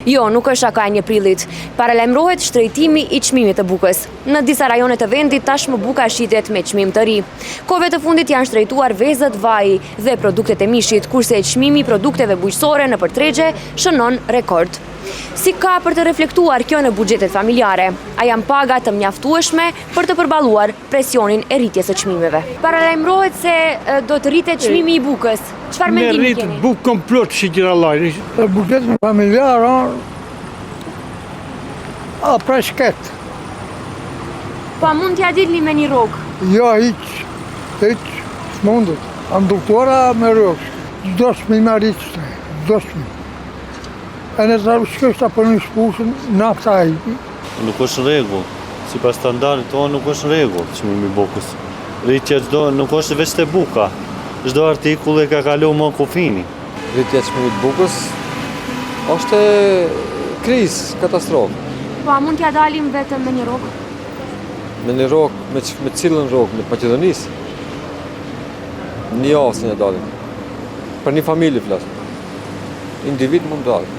Jo, nuk është akaj 1 prillit. Paralajmërohet shtrejtimi i çmimit të bukës. Në disa rajone të vendit tashmë buka shitet me çmim të ri. Kohëve të fundit janë shtrejtuar vezët, vaji dhe produktet e mishit, kurse çmimi i produkteve bujqësore në tregje shënon rekord. Si ka për të reflektuar kjo në buxhetet familjare? A janë paga të mjaftueshme për të përballuar presionin e rritjes së çmimeve? Paralajmërohet se do të rritet çmimi i bukës. Çfarë mendimi keni? Ne rrit bukë komplot si gjirallaj. Buxhetin familjar a prashket. Po mund t'ja dilni me një rrogë? Jo, hiç s'mundet. Am doktora me rrogë. Çdo çmim arrit, çdo çmim. E në të shkështë apo në shpushën, nafta e Nuk është rregull, sipas standardit tonë nuk është rregull çmimi i bukës. Rritja nuk është veç te buka, çdo artikull e ka kalu më kufini. Rritja e çmimit të bukës është krizë, katastrofë. Po a mund t'ja dalim vetëm me një rrogë? Me një rrogë, me cilën rrogë, me Maqedonisë? Një javë se një dalim. Për një familje flas. Individ mund të dalë.